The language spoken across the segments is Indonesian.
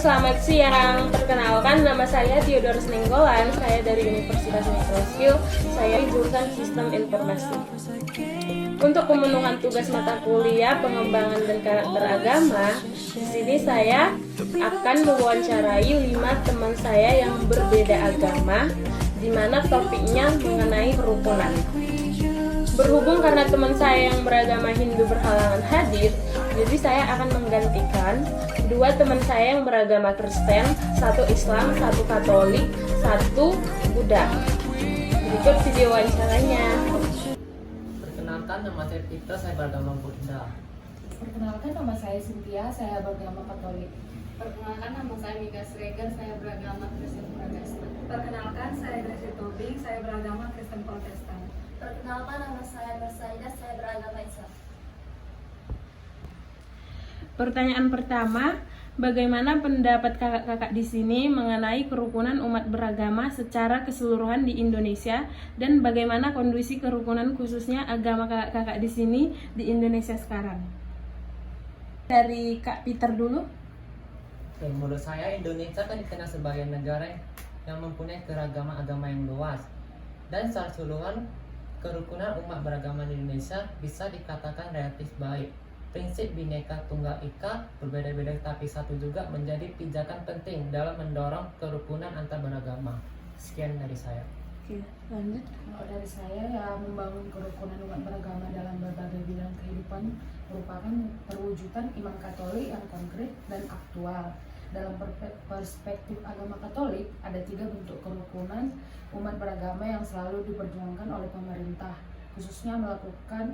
selamat siang. Perkenalkan, nama saya Theodorus Nenggolan. Saya dari Universitas Microskill. Saya di jurusan Sistem Informasi. Untuk pemenuhan tugas mata kuliah pengembangan dan karakter agama, di sini saya akan mewawancarai 5 teman saya yang berbeda agama, di mana topiknya mengenai kerukunan. Berhubung karena teman saya yang beragama Hindu berhalangan hadir, jadi saya akan menggantikan 2 teman saya yang beragama Kristen, 1 Islam, 1 Katolik, 1 Buddha. Berikut video wawancaranya. Perkenalkan, nama saya Peter, saya beragama Buddha. Perkenalkan, nama saya Cynthia, saya beragama Katolik. Perkenalkan, nama saya Mika Sregar, saya beragama Kristen Protestan. Perkenalkan, saya Gracie Tobing, saya beragama Kristen Protestan. Perkenalkan, nama saya Mersaida, saya beragama Islam. Pertanyaan pertama, bagaimana pendapat kakak-kakak di sini mengenai kerukunan umat beragama secara keseluruhan di Indonesia dan bagaimana kondisi kerukunan khususnya agama kakak-kakak di sini di Indonesia sekarang? Dari Kak Peter dulu. Oke, menurut saya Indonesia kan dikenal sebagai negara yang mempunyai keragaman agama yang luas, dan secara keseluruhan kerukunan umat beragama di Indonesia bisa dikatakan relatif baik. Prinsip Bhinneka Tunggal Ika, berbeda-beda tapi satu juga, menjadi pijakan penting dalam mendorong kerukunan antar beragama. Sekian dari saya. Oke, lanjut. Kalau dari saya, ya, membangun kerukunan umat beragama dalam berbagai bidang kehidupan merupakan perwujudan iman Katolik yang konkret dan aktual. Dalam perspektif agama Katolik, ada 3 bentuk kerukunan umat beragama yang selalu diperjuangkan oleh pemerintah, khususnya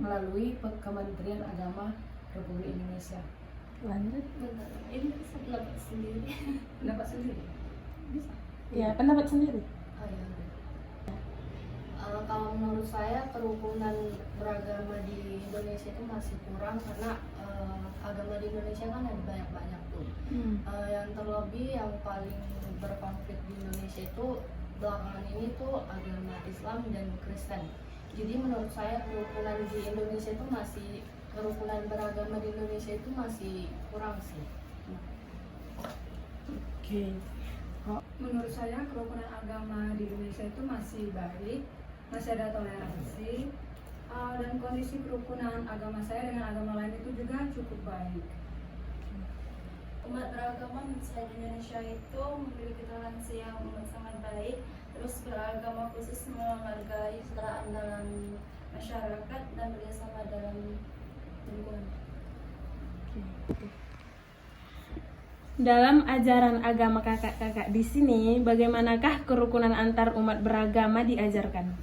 melalui Kementerian Agama Republik Indonesia. Lanjut. Bentar, ini bisa pendapat sendiri. Pendapat sendiri? Bisa? Ya, pendapat sendiri. Oh ya. Kalau menurut saya kerukunan beragama di Indonesia itu masih kurang karena agama di Indonesia kan ada banyak-banyak tuh. Yang terlebih yang paling berkonflik di Indonesia itu belakangan ini tuh agama Islam dan Kristen. Jadi menurut saya kerukunan di Indonesia itu kerukunan beragama di Indonesia itu masih kurang sih. Oke. Menurut saya kerukunan agama di Indonesia itu masih baik, masih ada toleransi, dan kondisi kerukunan agama saya dengan agama lain itu juga cukup baik. Umat beragama saya di Indonesia itu memiliki toleransi yang sangat baik, terus beragama khusus menghargai kesetaraan dalam masyarakat dan bekerjasama dalam lingkungan. Dalam ajaran agama kakak-kakak di sini, bagaimanakah kerukunan antar umat beragama diajarkan?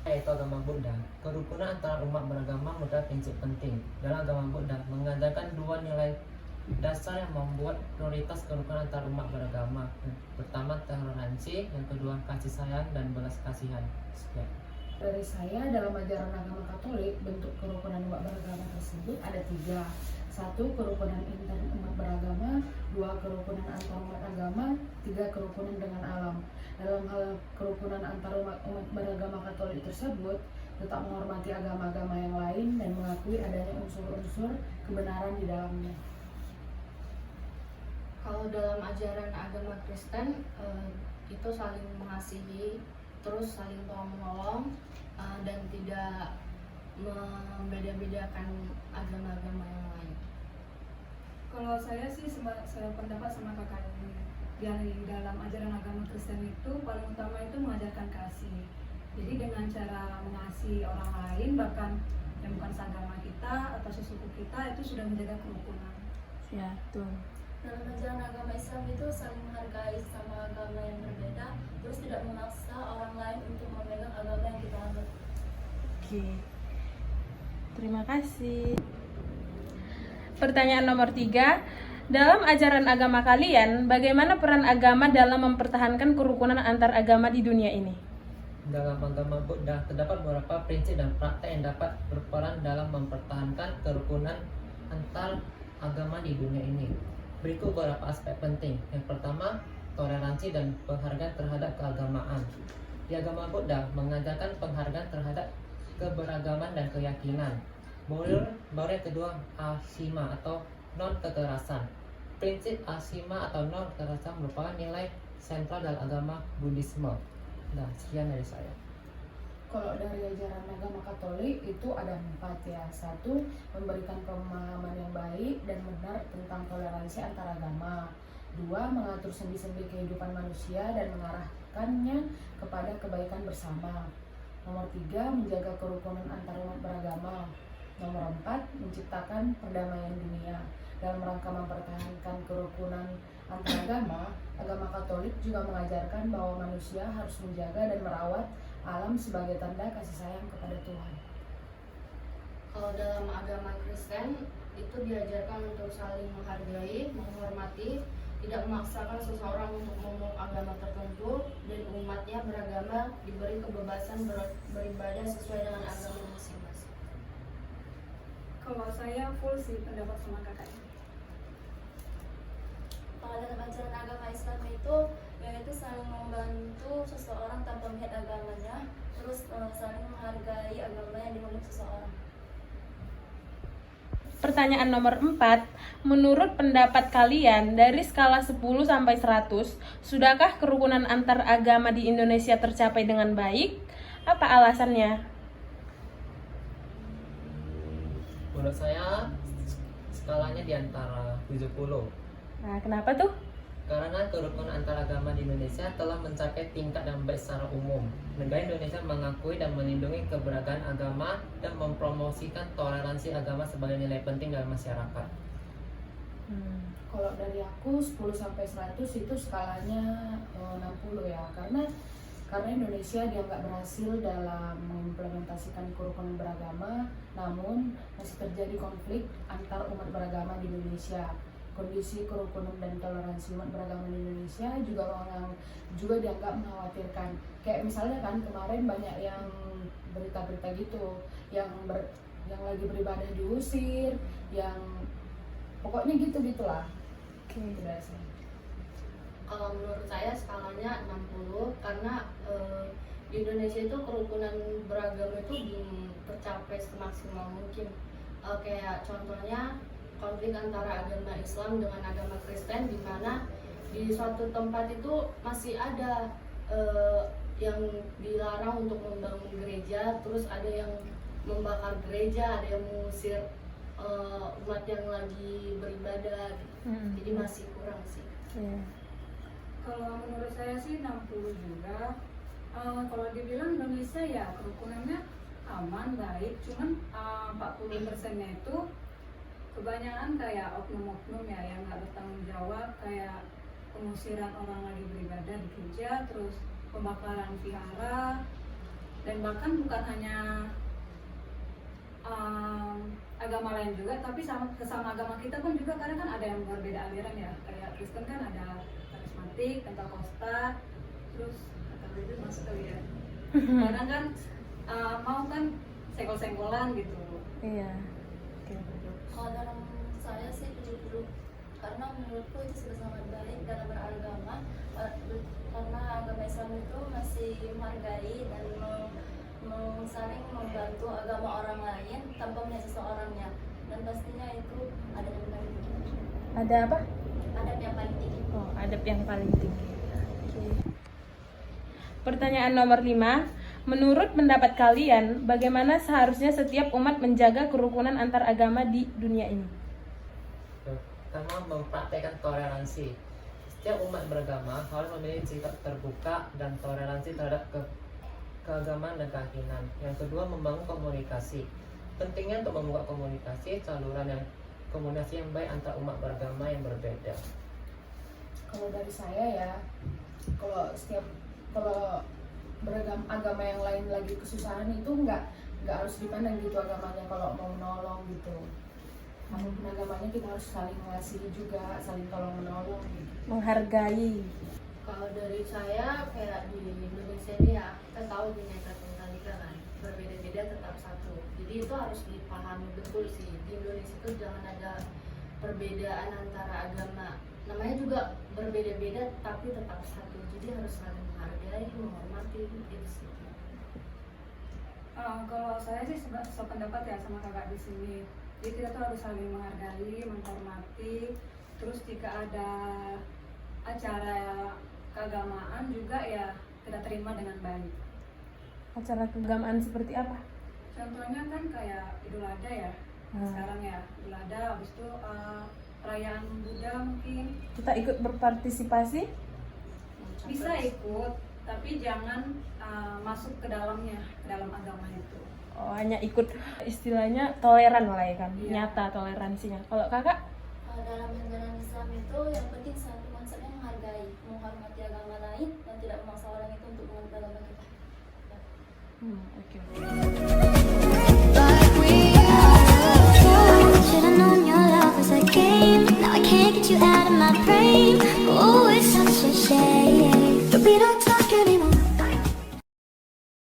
Yaitu agama Buddha. Kerukunan antara umat beragama merupakan prinsip penting. Dalam agama Buddha mengajarkan 2 nilai dasar yang membuat prioritas kerukunan antar umat beragama. Pertama, toleransi, yang kedua, kasih sayang dan belas kasihan. Sekian. Dari saya, dalam ajaran agama Katolik, bentuk kerukunan umat beragama tersebut ada 3. 1. Kerukunan intern umat beragama, 2. Kerukunan antar umat agama, 3. Kerukunan dengan alam. Dalam hal kerukunan antar umat beragama Katolik tersebut, tetap menghormati agama-agama yang lain dan mengakui adanya unsur-unsur kebenaran di dalamnya. Kalau dalam ajaran agama Kristen itu saling mengasihi, terus saling tolong-menolong, dan tidak membeda-bedakan agama-agama yang lain. Kalau saya sih saya pendapat sama kakak ini, yang di dalam ajaran agama Kristen itu paling utama itu mengajarkan kasih. Jadi dengan cara mengasihi orang lain, bahkan yang bukan seagama kita atau sesuku kita, itu sudah menjaga kerukunan. Ya, tuh. Dalam ajaran agama Islam itu saling menghargai sama agama yang berbeda, terus tidak memaksa orang lain untuk memegang agama yang kita anut. Oke. Terima kasih. Pertanyaan nomor 3. Dalam ajaran agama kalian, bagaimana peran agama dalam mempertahankan kerukunan antar agama di dunia ini? Dalam agama Buddha terdapat beberapa prinsip dan praktek yang dapat berperan dalam mempertahankan kerukunan antar agama di dunia ini. Berikut beberapa aspek penting. Yang pertama, toleransi dan penghargaan terhadap keagamaan. Di agama Buddha mengajarkan penghargaan terhadap keberagaman dan keyakinan. Baru yang kedua, ahimsa atau non kekerasan. Prinsip asima atau non kekerasan merupakan nilai sentral dalam agama Buddhisme. Nah, sekian dari saya. Kalau dari ajaran agama Katolik itu ada 4 ya. 1. Memberikan pemahaman yang baik dan benar tentang toleransi antar agama. 2. Mengatur sendi-sendi kehidupan manusia dan mengarahkannya kepada kebaikan bersama. Nomor 3. Menjaga kerukunan antar umat beragama. Nomor 4. Menciptakan perdamaian dunia. Dalam rangka mempertahankan kerukunan antar agama, agama Katolik juga mengajarkan bahwa manusia harus menjaga dan merawat alam sebagai tanda kasih sayang kepada Tuhan. Kalau dalam agama Kristen itu diajarkan untuk saling menghargai, menghormati, tidak memaksakan seseorang untuk memeluk agama tertentu, dan umatnya beragama diberi kebebasan beribadah sesuai dengan agama masing-masing. Kalau saya full sih pendapat sama kakak ini. Kalau dalam ajaran agama Islam itu yaitu saling membantu seseorang tanpa melihat agamanya, terus saling menghargai agama yang dimeluk seseorang. Pertanyaan nomor 4, menurut pendapat kalian dari skala 10 sampai 100, sudahkah kerukunan antar agama di Indonesia tercapai dengan baik? Apa alasannya? Menurut saya skalanya di antara 70. Nah, kenapa tuh? Karena kerukunan antar agama di Indonesia telah mencapai tingkat yang baik secara umum. Negara Indonesia mengakui dan melindungi keberagaman agama dan mempromosikan toleransi agama sebagai nilai penting dalam masyarakat. Kalau dari aku 10 sampai 100 itu skalanya 60 ya. Karena Indonesia dianggap berhasil dalam mengimplementasikan kerukunan beragama, namun masih terjadi konflik antar umat beragama di Indonesia. Kondisi kerukunan dan toleransi umat beragama di Indonesia juga dianggap mengkhawatirkan. Kayak misalnya kan kemarin banyak yang berita-berita gitu, yang lagi beribadah diusir, yang pokoknya gitu-gitulah. Oke. Kalau menurut saya skalanya 60 karena di Indonesia itu kerukunan beragama itu belum tercapai semaksimal mungkin. Kayak contohnya konflik antara agama Islam dengan agama Kristen, di mana di suatu tempat itu masih ada yang dilarang untuk membangun gereja, terus ada yang membakar gereja, ada yang mengusir umat yang lagi beribadah gitu. Jadi masih kurang sih. Kalau menurut saya sih 60 juga. Kalau dibilang Indonesia ya kerukunannya aman, baik, cuman 40%-nya itu kebanyakan kayak oknum-oknum ya yang nggak bertanggung jawab, kayak pengusiran orang lagi beribadah di gereja, terus pembakaran vihara, dan bahkan bukan hanya agama lain juga, tapi sesama agama kita pun juga kadang kan ada yang berbeda aliran ya, kayak Kristen kan ada karismatik, Pentakosta, terus itu masuk kali ya. Kadang kan mau kan senggol-senggolan gitu. Iya. Kalau dalam saya sih 70, karena menurutku itu sudah sangat baik dalam beragama, karena agama Islam itu masih menghargai dan saling membantu agama orang lain tanpa melihat seseorangnya, dan pastinya itu adab yang paling tinggi. Ada apa? Adab yang paling tinggi. Oh, adab yang paling tinggi. Oke. Pertanyaan nomor 5, menurut pendapat kalian, bagaimana seharusnya setiap umat menjaga kerukunan antar agama di dunia ini? Pertama, mempraktekkan toleransi. Setiap umat beragama harus memiliki sikap terbuka dan toleransi terhadap keagamaan dan keyakinan. Yang kedua, membangun komunikasi. Pentingnya untuk membuka komunikasi, komunikasi yang baik antar umat beragama yang berbeda. Kalau dari saya ya, kalau beragam agama yang lain lagi kesusahan itu nggak harus dipandang gitu agamanya kalau mau menolong gitu. Namun agamanya kita harus saling mengasihi juga, saling tolong menolong gitu. Menghargai. Kalau dari saya kayak di Indonesia ini ya, kita tahu Bhinneka Tunggal Ika kan, berbeda-beda tetap satu. Jadi itu harus dipahami betul sih. Di Indonesia itu jangan ada perbedaan antara agama. Namanya juga berbeda-beda tapi tetap satu. Jadi harus saling menghargai, menghormati gitu sih. Kalau saya sih sependapat ya sama kakak di sini. Jadi kita tuh harus saling menghargai, menghormati, Terus jika ada acara keagamaan juga ya kita terima dengan baik. Acara keagamaan seperti apa? Contohnya kan kayak Idul Adha ya. Sekarang ya Idul Adha, habis itu perayaan Buddha mungkin Kita ikut berpartisipasi? bisa ikut, tapi jangan masuk ke dalamnya, ke dalam agama itu. Oh, hanya ikut, istilahnya toleran lah ya kan, Iya. nyata toleransinya. Kalau kakak? Dalam ajaran Islam itu yang penting satu konsepnya menghargai, menghormati agama lain dan tidak memaksa orang itu untuk menganut agama kita. Oke.